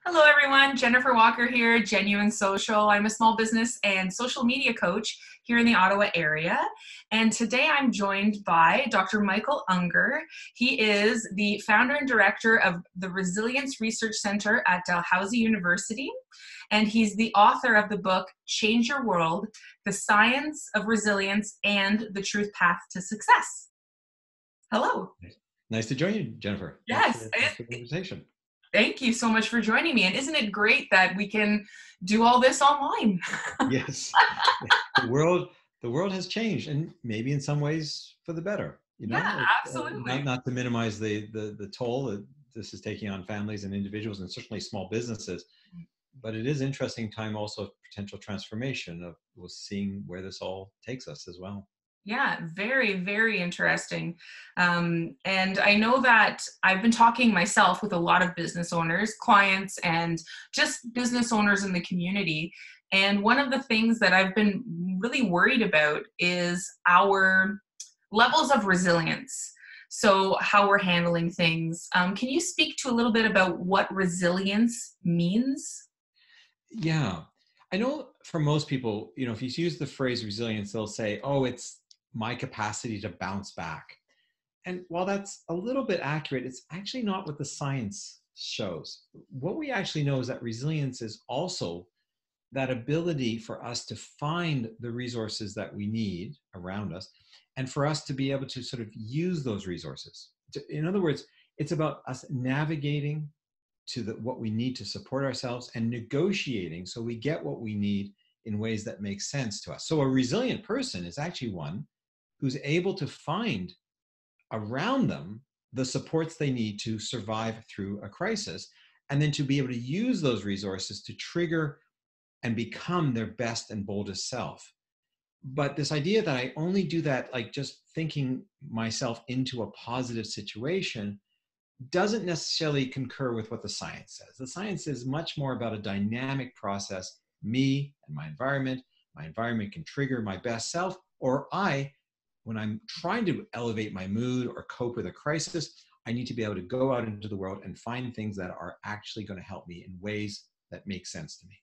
Hello, everyone. Jennifer Walker here, Genuine Social. I'm a small business and social media coach here in the Ottawa area. And today I'm joined by Dr. Michael Ungar. He is the founder and director of the Resilience Research Center at Dalhousie University. And he's the author of the book, Change Your World, The Science of Resilience and the Truth Path to Success. Hello. Nice to join you, Jennifer. Yes. Thanks for the invitation. Thank you so much for joining me. And isn't it great that we can do all this online? Yes. The world has changed, and maybe in some ways for the better. Yeah, absolutely. Not to minimize the toll that this is taking on families and individuals, and certainly small businesses. But it is interesting time also of potential transformation of we'll seeing where this all takes us as well. Yeah, very, very interesting. And I know that I've been talking myself with a lot of business owners, clients, and just business owners in the community. And one of the things that I've been really worried about is our levels of resilience. So how we're handling things. Can you speak to a little bit about what resilience means? Yeah. I know for most people, if you use the phrase resilience, they'll say, oh, it's my capacity to bounce back. And while that's a little bit accurate, it's actually not what the science shows. What we actually know is that resilience is also that ability for us to find the resources that we need around us and for us to be able to sort of use those resources. In other words, it's about us navigating to what we need to support ourselves and negotiating so we get what we need in ways that make sense to us. So a resilient person is actually one who's able to find around them the supports they need to survive through a crisis, and then to be able to use those resources to trigger and become their best and boldest self. But this idea that I only do that, like just thinking myself into a positive situation, doesn't necessarily concur with what the science says. The science is much more about a dynamic process. Me and my environment can trigger my best self, or when I'm trying to elevate my mood or cope with a crisis, I need to be able to go out into the world and find things that are actually going to help me in ways that make sense to me.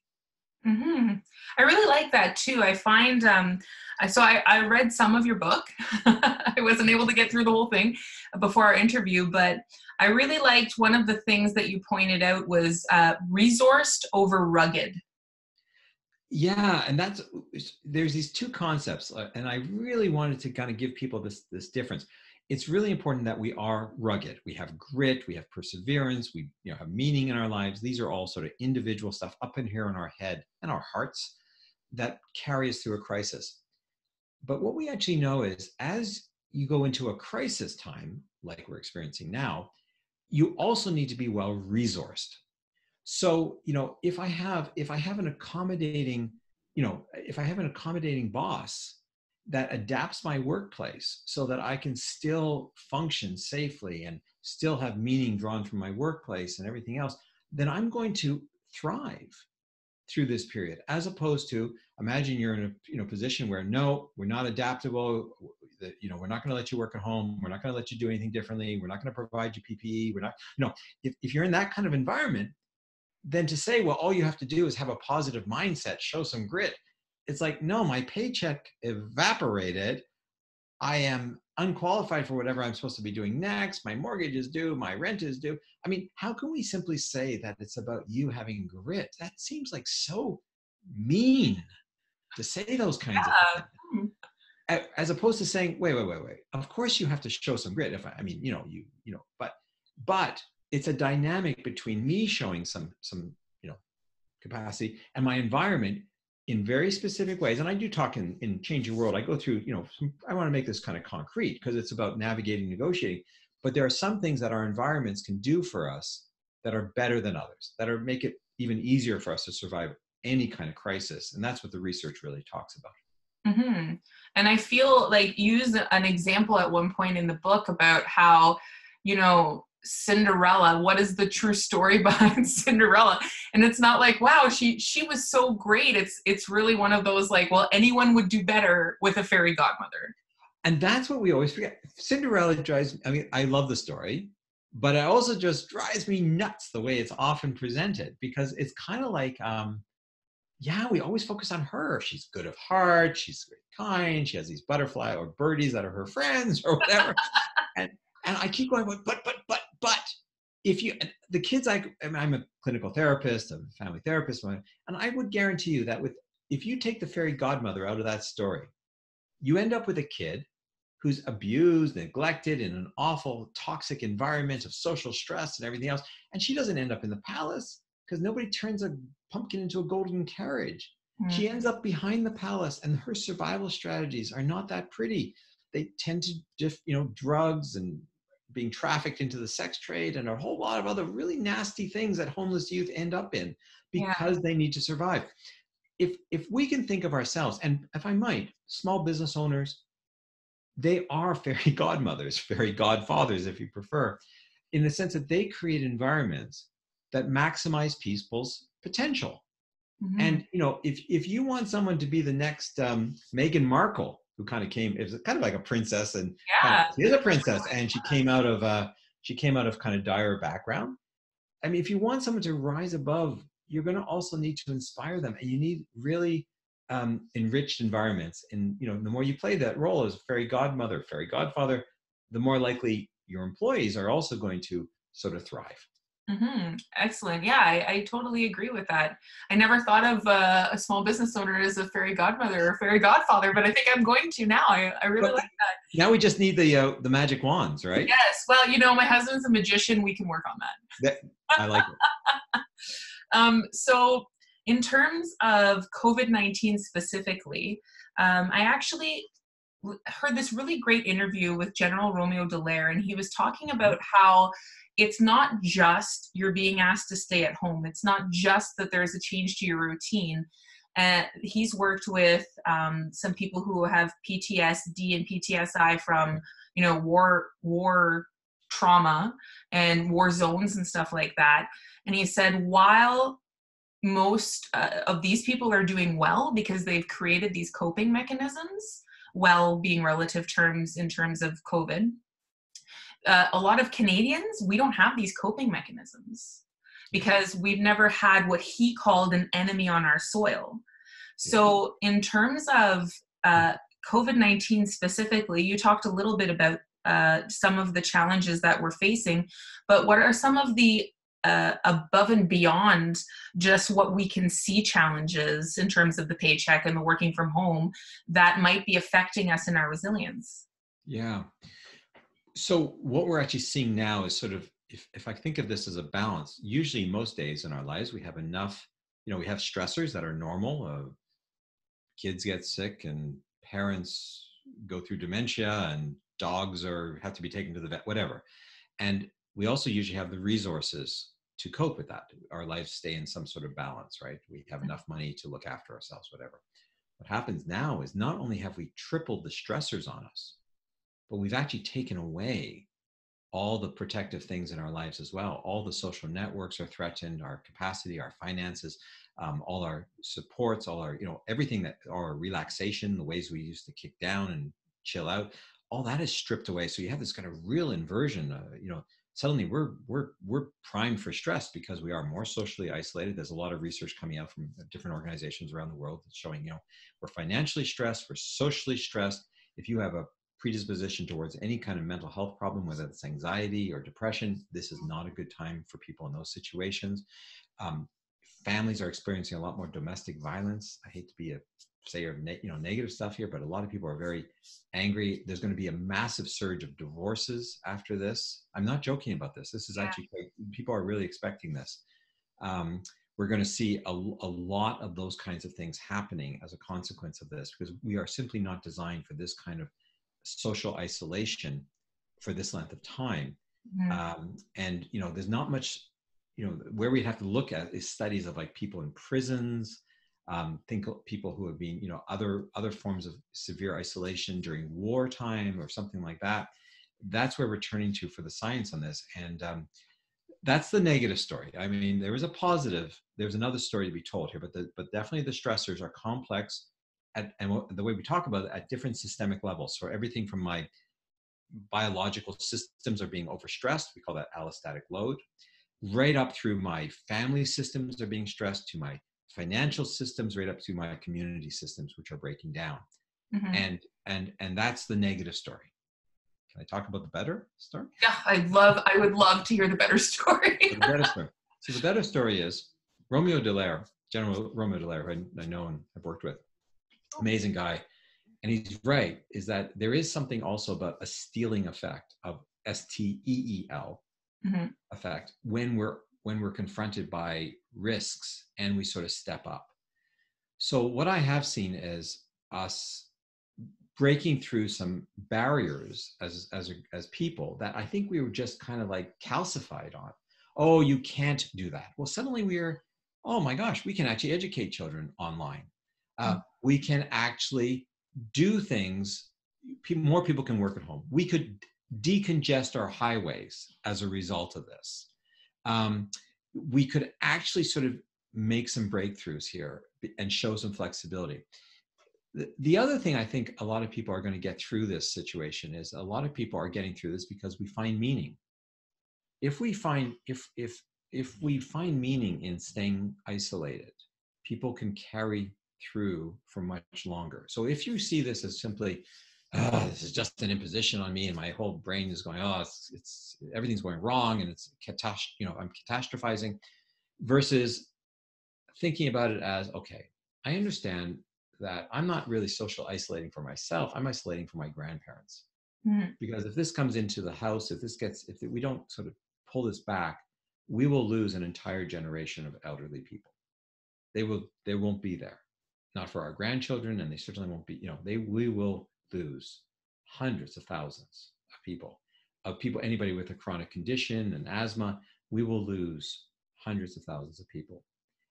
Mm-hmm. I really like that too. I find, I read some of your book. I wasn't able to get through the whole thing before our interview, but I really liked one of the things that you pointed out was resourced over rugged. Yeah, and there's these two concepts, and I really wanted to kind of give people this difference. It's really important that we are rugged. We have grit, we have perseverance, we have meaning in our lives. These are all sort of individual stuff up in here in our head and our hearts that carry us through a crisis. But what we actually know is as you go into a crisis time, like we're experiencing now, you also need to be well resourced. So, if I have an accommodating, if I have an accommodating boss that adapts my workplace so that I can still function safely and still have meaning drawn from my workplace and everything else, then I'm going to thrive through this period. As opposed to, imagine you're in a position where no, we're not adaptable. We're not going to let you work at home. We're not going to let you do anything differently. We're not going to provide you PPE. We're not, if you're in that kind of environment, then to say, well, all you have to do is have a positive mindset, show some grit. It's like, no, my paycheck evaporated. I am unqualified for whatever I'm supposed to be doing next. My mortgage is due. My rent is due. I mean, how can we simply say that it's about you having grit? That seems like so mean to say those kinds of things. As opposed to saying, wait. Of course you have to show some grit. But it's a dynamic between me showing some capacity and my environment in very specific ways. And I do talk in Change Your World. I go through, I want to make this kind of concrete because it's about navigating, negotiating. But there are some things that our environments can do for us that are better than others, make it even easier for us to survive any kind of crisis. And that's what the research really talks about. Mm-hmm. And I feel like you used an example at one point in the book about how, Cinderella, what is the true story behind Cinderella? And it's not like, wow, she was so great. It's really one of those like, well, anyone would do better with a fairy godmother. And that's what we always forget. Cinderella I love the story, but it also just drives me nuts the way it's often presented, because it's kind of like, yeah, we always focus on her. She's good of heart. She's very kind. She has these butterfly or birdies that are her friends or whatever. And and I keep going, but if you, the kids, I'm a clinical therapist, I'm a family therapist, and I would guarantee you that if you take the fairy godmother out of that story, you end up with a kid who's abused, neglected in an awful, toxic environment of social stress and everything else. And she doesn't end up in the palace because nobody turns a pumpkin into a golden carriage. Mm. She ends up behind the palace, and her survival strategies are not that pretty. They tend to just, drugs and being trafficked into the sex trade and a whole lot of other really nasty things that homeless youth end up in Yeah. because they need to survive. If we can think of ourselves, and if I might, small business owners, they are fairy godmothers, fairy godfathers, if you prefer, in the sense that they create environments that maximize people's potential. Mm-hmm. And if you want someone to be the next Meghan Markle, who kind of came, it was kind of like a princess, and Yeah. she is a princess, and she came out of kind of dire background. I mean, if you want someone to rise above, you're going to also need to inspire them, and you need really enriched environments. And the more you play that role as fairy godmother, fairy godfather, the more likely your employees are also going to sort of thrive. Mm-hmm. Excellent. Yeah, I totally agree with that. I never thought of a small business owner as a fairy godmother or fairy godfather, but I think I'm going to now. I really But like that. now we just need the magic wands, right? Yes. Well, my husband's a magician. We can work on that. I like it. So in terms of COVID-19 specifically, I actually heard this really great interview with General Romeo Dallaire, and he was talking about how it's not just you're being asked to stay at home. It's not just that there's a change to your routine. He's worked with some people who have PTSD and PTSI from, war trauma and war zones and stuff like that. And he said, while most of these people are doing well because they've created these coping mechanisms, well being relative terms in terms of COVID, a lot of Canadians, we don't have these coping mechanisms because we've never had what he called an enemy on our soil. So in terms of COVID-19 specifically, you talked a little bit about some of the challenges that we're facing, but what are some of the above and beyond just what we can see challenges in terms of the paycheck and the working from home that might be affecting us in our resilience? Yeah. So what we're actually seeing now is sort of, if I think of this as a balance, usually most days in our lives, we have enough, we have stressors that are normal. Kids get sick and parents go through dementia and dogs have to be taken to the vet, whatever. And we also usually have the resources to cope with that. Our lives stay in some sort of balance, right? We have enough money to look after ourselves, whatever. What happens now is not only have we tripled the stressors on us, but we've actually taken away all the protective things in our lives as well. All the social networks are threatened, our capacity, our finances, all our supports, all our, everything that, our relaxation, the ways we used to kick down and chill out, all that is stripped away. So you have this kind of real inversion, suddenly we're primed for stress because we are more socially isolated. There's a lot of research coming out from different organizations around the world that's showing, we're financially stressed, we're socially stressed. If you have a predisposition towards any kind of mental health problem, whether it's anxiety or depression, this is not a good time for people in those situations. Families are experiencing a lot more domestic violence. I hate to be a sayer of negative stuff here, but a lot of people are very angry. There's going to be a massive surge of divorces after this. I'm not joking about this. This is actually people are really expecting this. We're going to see a lot of those kinds of things happening as a consequence of this, because we are simply not designed for this kind of social isolation for this length of time. And there's not much, where we'd have to look at is studies of like people in prisons, think of people who have been, other forms of severe isolation during wartime or something like that. That's where we're turning to for the science on this. And that's the negative story. I mean, there is a positive. There's another story to be told here, but definitely the stressors are complex, and the way we talk about it at different systemic levels. So everything from my biological systems are being overstressed. We call that allostatic load. Right up through my family systems are being stressed, to my financial systems, right up to my community systems, which are breaking down. Mm-hmm. And that's the negative story. Can I talk about the better story? Yeah, I would love to hear the better story. The better story. So the better story is Romeo Dallaire, General Romeo Dallaire, who I know and have worked with, amazing guy. And he's right, is that there is something also about a stealing effect, of STEEL Mm-hmm. effect, when we're confronted by risks and we sort of step up. So what I have seen is us breaking through some barriers as people that I think we were just kind of like calcified on. Oh, you can't do that. Well, suddenly we're, oh my gosh, we can actually educate children online. We can actually do things. More people can work at home. We could decongest our highways as a result of this. We could actually sort of make some breakthroughs here and show some flexibility. The other thing I think a lot of people are going to get through this situation is, a lot of people are getting through this because we find meaning. If we find meaning in staying isolated, people can carry through for much longer. So if you see this as simply, this is just an imposition on me, and my whole brain is going, oh, it's everything's going wrong, and it's I'm catastrophizing, versus thinking about it as, okay, I understand that I'm not really social isolating for myself. I'm isolating for my grandparents. Mm-hmm. Because if this comes into the house, if we don't sort of pull this back, we will lose an entire generation of elderly people. They won't be there, not for our grandchildren, and they certainly won't be, we will lose hundreds of thousands of people, anybody with a chronic condition and asthma, we will lose hundreds of thousands of people.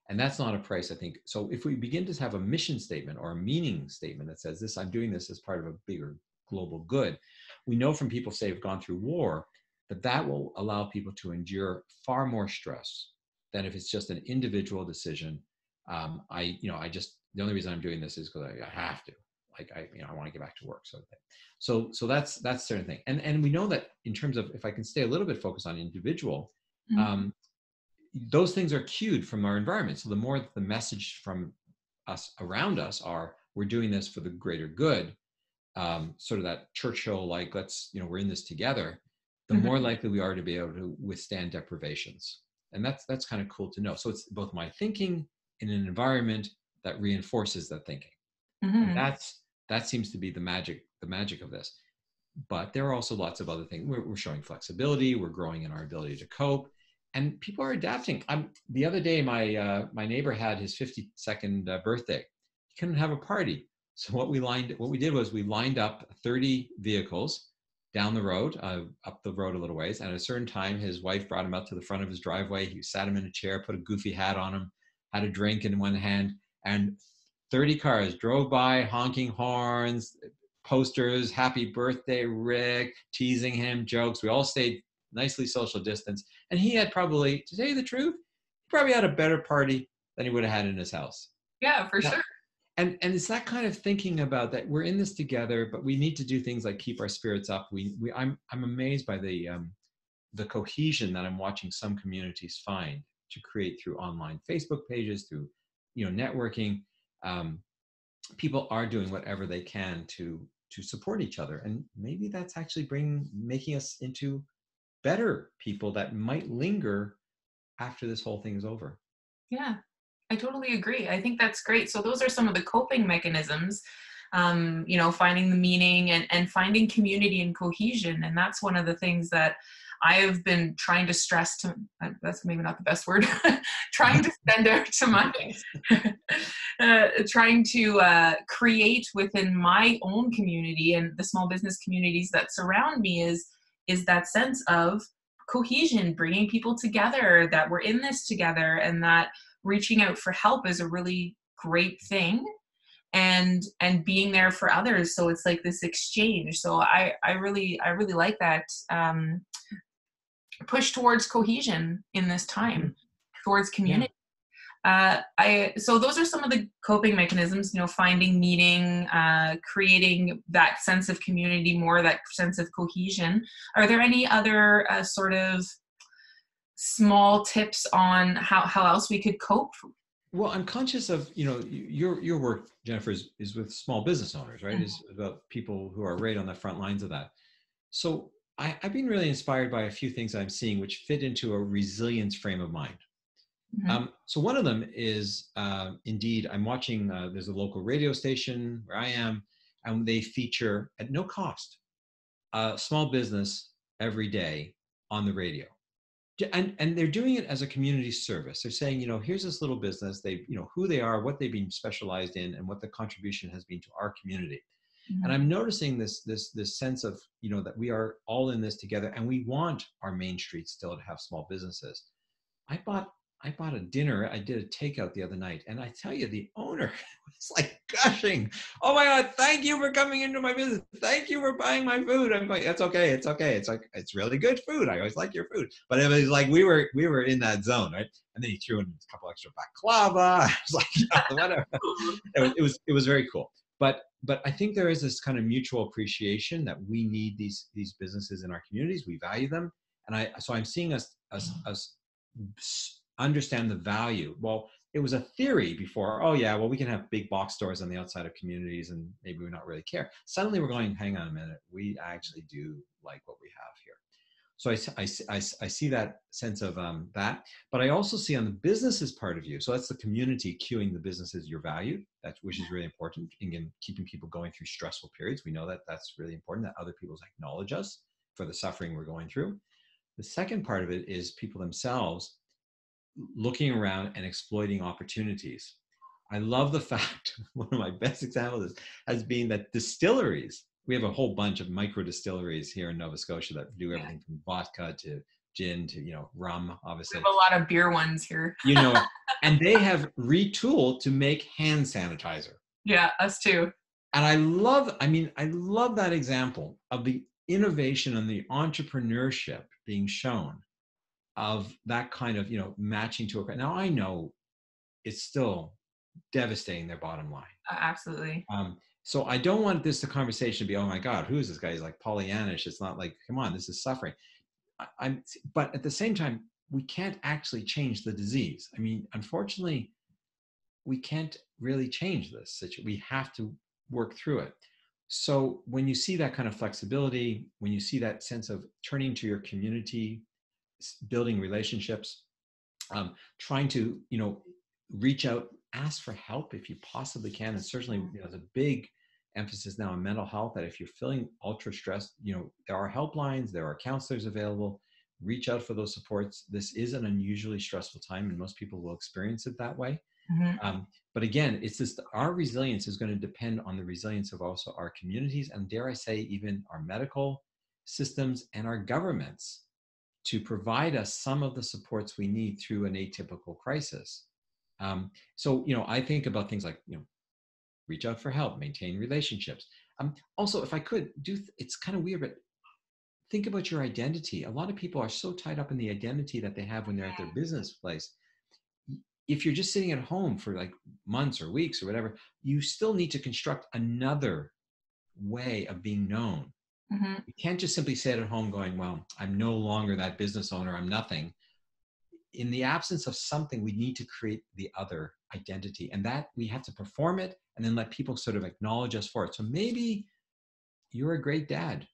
And that's not a price, I think. So if we begin to have a mission statement or a meaning statement that says this, I'm doing this as part of a bigger global good, we know from people, say, who've gone through war, that will allow people to endure far more stress than if it's just an individual decision. The only reason I'm doing this is because I have to, I want to get back to work, sort of thing. So that's certain thing. And we know that in terms of, if I can stay a little bit focused on individual, mm-hmm. Those things are cued from our environment. So the more the message from us around us are, we're doing this for the greater good, sort of that Churchill, like, we're in this together, the mm-hmm. more likely we are to be able to withstand deprivations. And that's kind of cool to know. So it's both my thinking in an environment that reinforces that thinking. Mm-hmm. And that seems to be the magic of this. But there are also lots of other things. We're showing flexibility. We're growing in our ability to cope. And people are adapting. The other day, my neighbor had his 52nd birthday. He couldn't have a party. So what we did was we lined up 30 vehicles down the road, up the road a little ways. And at a certain time, his wife brought him up to the front of his driveway. He sat him in a chair, put a goofy hat on him, had a drink in one hand, and 30 cars drove by, honking horns, posters, happy birthday, Rick, teasing him, jokes. We all stayed nicely social distance. And he had probably, to tell you the truth, he probably had a better party than he would have had in his house. Yeah, for sure. And it's that kind of thinking about that we're in this together, but we need to do things like keep our spirits up. I'm amazed by the cohesion that I'm watching some communities find to create through online Facebook pages, through networking. People are doing whatever they can to support each other, and maybe that's actually making us into better people that might linger after this whole thing is over. Yeah, I totally agree. I think that's great. So those are some of the coping mechanisms, finding the meaning and finding community and cohesion. And that's one of the things that I have been trying to stress to, that's maybe not the best word, trying to send out to my, trying to create within my own community and the small business communities that surround me is that sense of cohesion, bringing people together, that we're in this together, and that reaching out for help is a really great thing, and being there for others. So it's like this exchange. So I really like that push towards cohesion in this time, towards community. So those are some of the coping mechanisms, finding meaning, creating that sense of community more, that sense of cohesion. Are there any other sort of small tips on how else we could cope? Well, I'm conscious of, your work, Jennifer, is with small business owners, right? Is about people who are right on the front lines of that. So I've been really inspired by a few things I'm seeing which fit into a resilience frame of mind. Mm-hmm. So one of them is, indeed, I'm watching, there's a local radio station where I am, and they feature at no cost a small business every day on the radio. And they're doing it as a community service. They're saying, here's this little business, who they are, what they've been specialized in, and what the contribution has been to our community. Mm-hmm. And I'm noticing this sense of, that we are all in this together, and we want our main streets still to have small businesses. I bought a dinner. I did a takeout the other night, and I tell you, the owner was like gushing. Oh my God, thank you for coming into my business. Thank you for buying my food. I'm like, it's okay. It's okay. It's like, it's really good food. I always like your food. But it was like, we were in that zone, right? And then he threw in a couple extra baklava. I was like, whatever. It was very cool. But I think there is this kind of mutual appreciation that we need these businesses in our communities. We value them. And so I'm seeing us understand the value. Well, it was a theory before. Oh yeah, well, we can have big box stores on the outside of communities and maybe we not really care. Suddenly we're going, hang on a minute, we actually do like what we have here. So I see that sense of that, but I also see on the businesses part of you. So that's the community cueing the businesses you're valued, which is really important. Again, keeping people going through stressful periods. We know that that's really important, that other people acknowledge us for the suffering we're going through. The second part of it is people themselves looking around and exploiting opportunities. I love the fact, one of my best examples has been that distilleries, we have a whole bunch of micro distilleries here in Nova Scotia that do everything from vodka to gin to, rum, obviously. We have a lot of beer ones here. And they have retooled to make hand sanitizer. Yeah, us too. And I love that example of the innovation and the entrepreneurship being shown of that kind of, matching to a, now I know it's still devastating their bottom line. Absolutely. So I don't want the conversation to be, oh my God, who is this guy? He's like Pollyannish. It's not like, come on, this is suffering. But at the same time, we can't actually change the disease. I mean, unfortunately, we can't really change this situation. We have to work through it. So when you see that kind of flexibility, when you see that sense of turning to your community, building relationships, trying to, reach out, ask for help if you possibly can. And certainly, there's a big emphasis now on mental health, that if you're feeling ultra stressed, there are helplines, there are counselors available. Reach out for those supports. This is an unusually stressful time, and most people will experience it that way. Mm-hmm. But again, it's just our resilience is going to depend on the resilience of also our communities, and dare I say, even our medical systems and our governments, to provide us some of the supports we need through an atypical crisis. So, I think about things like, reach out for help, maintain relationships. Also, if I could it's kind of weird, but think about your identity. A lot of people are so tied up in the identity that they have when they're at their business place. If you're just sitting at home for like months or weeks or whatever, you still need to construct another way of being known. Mm-hmm. You can't just simply sit at home going, well, I'm no longer that business owner, I'm nothing. In the absence of something, we need to create the other identity, and that we have to perform it and then let people sort of acknowledge us for it. So maybe you're a great dad,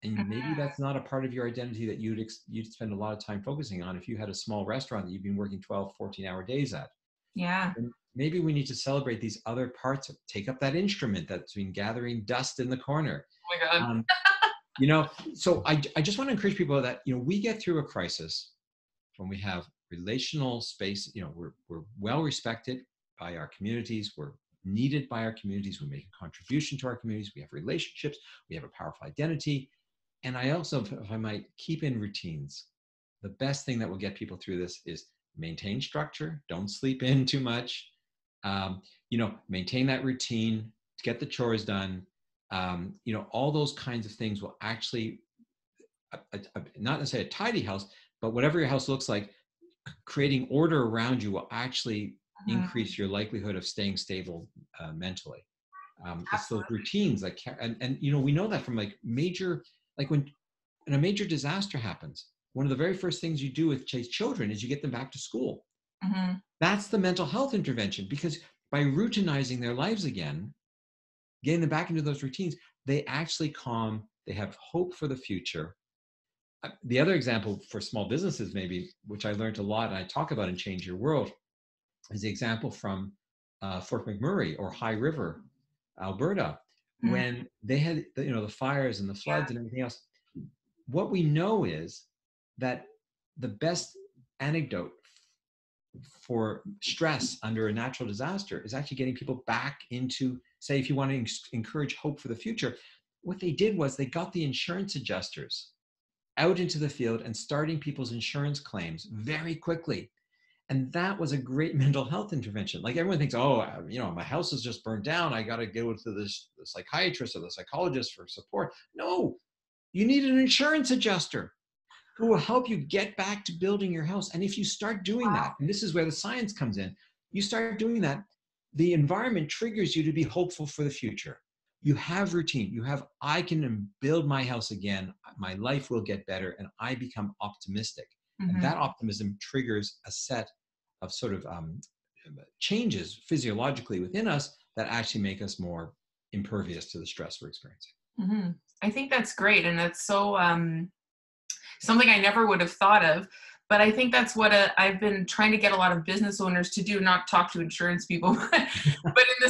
and maybe that's not a part of your identity that you'd spend a lot of time focusing on if you had a small restaurant that you've been working 12, 14-hour days at. Yeah. And maybe we need to celebrate these other parts, take up that instrument that's been gathering dust in the corner. Oh my God. So I just want to encourage people that, we get through a crisis when we have relational space, we're well respected by our communities, we're needed by our communities, we make a contribution to our communities, we have relationships, we have a powerful identity. And I also, if I might, keep in routines. The best thing that will get people through this is maintain structure, don't sleep in too much, maintain that routine, get the chores done. All those kinds of things will actually, not necessarily a tidy house, but whatever your house looks like, creating order around you will actually Mhm. increase your likelihood of staying stable mentally. It's those routines that and you know, we know that from like major, like when a major disaster happens, one of the very first things you do with children is you get them back to school. Mhm. That's the mental health intervention, because by routinizing their lives again, getting them back into those routines, they actually calm, they have hope for the future. The other example for small businesses, maybe, which I learned a lot and I talk about in Change Your World, is the example from Fort McMurray or High River, Alberta, Mhm. when they had the fires and the floods Yeah. and everything else. What we know is that the best antidote for stress under a natural disaster is actually getting people back into, say, if you want to encourage hope for the future, what they did was they got the insurance adjusters out into the field and starting people's insurance claims very quickly. And that was a great mental health intervention. Like everyone thinks, oh, my house is just burned down, I got to go to the psychiatrist or the psychologist for support. No, you need an insurance adjuster who will help you get back to building your house. And if you start doing that, and this is where the science comes in, you start doing that, the environment triggers you to be hopeful for the future. You have routine. You have, I can build my house again. My life will get better. And I become optimistic. And Mhm. that optimism triggers a set of sort of changes physiologically within us that actually make us more impervious to the stress we're experiencing. Mhm. I think that's great, and that's so something I never would have thought of. But I think that's what I've been trying to get a lot of business owners to do, not talk to insurance people, but in the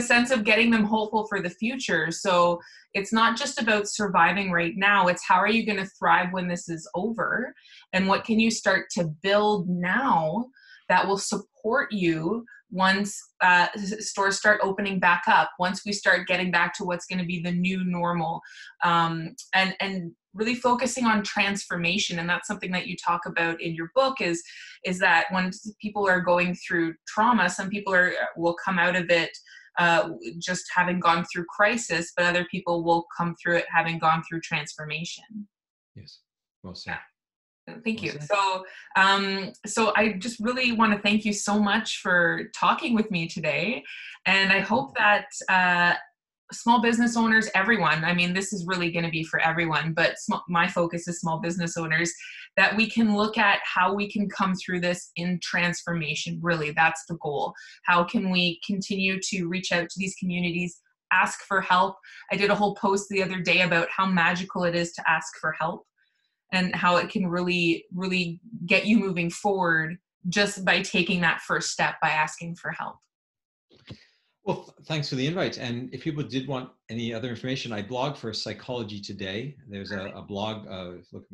sense of getting them hopeful for the future. So it's not just about surviving right now. It's how are you going to thrive when this is over? And what can you start to build now that will support you once stores start opening back up, once we start getting back to what's going to be the new normal, and really focusing on transformation. And that's something that you talk about in your book, is that when people are going through trauma, some people will come out of it just having gone through crisis, but other people will come through it having gone through transformation. Yes, well said. Thank Well you. said. So I just really want to thank you so much for talking with me today. And I hope that small business owners, everyone, I mean, this is really going to be for everyone, but my focus is small business owners, that we can look at how we can come through this in transformation. Really, that's the goal. How can we continue to reach out to these communities, ask for help? I did a whole post the other day about how magical it is to ask for help, and how it can really, really get you moving forward just by taking that first step by asking for help. Well, thanks for the invite. And if people did want any other information, I blog for Psychology Today. There's a blog, look,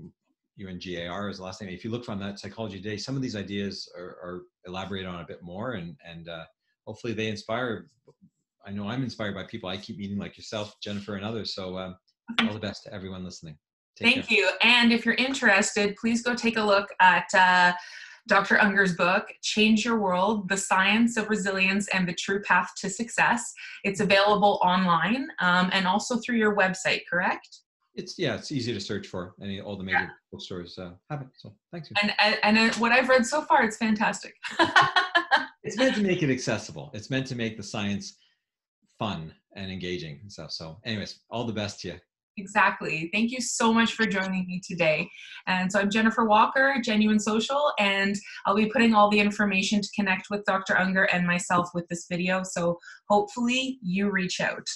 Ungar is the last name. If you look from that, Psychology Today, some of these ideas are elaborated on a bit more, and hopefully they inspire. I know I'm inspired by people I keep meeting, like yourself, Jennifer, and others. So all the best to everyone listening. Take care. Thank you. And if you're interested, please go take a look at Dr. Ungar's book, Change Your World, The Science of Resilience and the True Path to Success. It's available online and also through your website, correct? It's easy to search for. All the major bookstores have it. So thanks. And what I've read so far, it's fantastic. It's meant to make it accessible. It's meant to make the science fun and engaging and stuff. So anyways, all the best to you. Exactly. Thank you so much for joining me today. And so I'm Jennifer Walker, Genuine Social, and I'll be putting all the information to connect with Dr. Ungar and myself with this video. So hopefully you reach out.